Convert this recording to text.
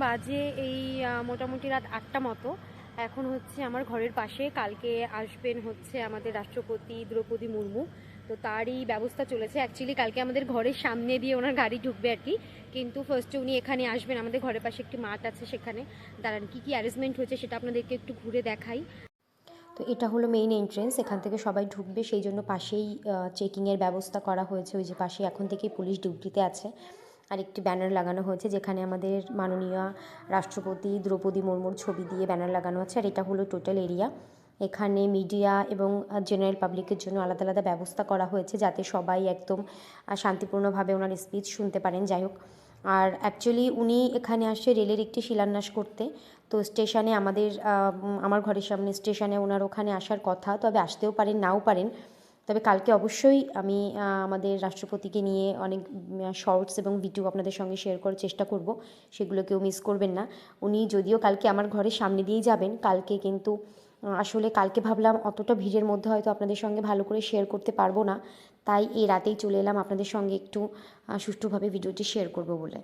বাজে এই মোটামুটি রাত 8টা মতো। এখন হচ্ছে আমার ঘরের পাশে কালকে আসবেন হচ্ছে আমাদের রাষ্ট্রপতি দ্রৌপদী মুর্মু। তো তারই ব্যবস্থা চলেছে। অ্যাকচুয়ালি কালকে আমাদের ঘরের সামনে দিয়ে ওনার গাড়ি ঢুকবে আর কি, কিন্তু ফার্স্টে উনি এখানে আসবেন। আমাদের ঘরের পাশে একটি মাঠ আছে, সেখানে দাঁড়ান কী কী অ্যারেঞ্জমেন্ট হয়েছে সেটা আপনাদেরকে একটু ঘুরে দেখাই। তো এটা হলো মেইন এন্ট্রেন্স, এখান থেকে সবাই ঢুকবে, সেই জন্য পাশেই চেকিংয়ের ব্যবস্থা করা হয়েছে। ওই যে পাশে এখন থেকেই পুলিশ ডিউটিতে আছে। আর একটি ব্যানার লাগানো হয়েছে যেখানে আমাদের মাননীয় রাষ্ট্রপতি দ্রৌপদী মুর্মুর ছবি দিয়ে ব্যানার লাগানো আছে। আর এটা হলো টোটাল এরিয়া। এখানে মিডিয়া এবং জেনারেল পাবলিকের জন্য আলাদা আলাদা ব্যবস্থা করা হয়েছে যাতে সবাই একদম শান্তিপূর্ণভাবে ওনার স্পিচ শুনতে পারেন। যাই হোক, আর অ্যাকচুয়ালি উনি এখানে আসছে রেলের একটি শিলান্যাস করতে। তো স্টেশনে আমার ঘরের সামনে স্টেশনে ওনার ওখানে আসার কথা, তবে আসতেও পারেন নাও পারেন। তবে কালকে অবশ্যই আমি আমাদের রাষ্ট্রপতিকে নিয়ে অনেক শর্টস এবং ভিডিও আপনাদের সঙ্গে শেয়ার করার চেষ্টা করব, সেগুলো কেউ মিস করবেন না। উনি যদিও কালকে আমার ঘরের সামনে দিয়েই যাবেন কালকে, কিন্তু আসলে কালকে ভাবলাম অতটা ভিড়ের মধ্যে হয়তো আপনাদের সঙ্গে ভালো করে শেয়ার করতে পারবো না, তাই এই রাতেই চলে এলাম আপনাদের সঙ্গে একটু সুষ্ঠুভাবে ভিডিওটি শেয়ার করব বলে।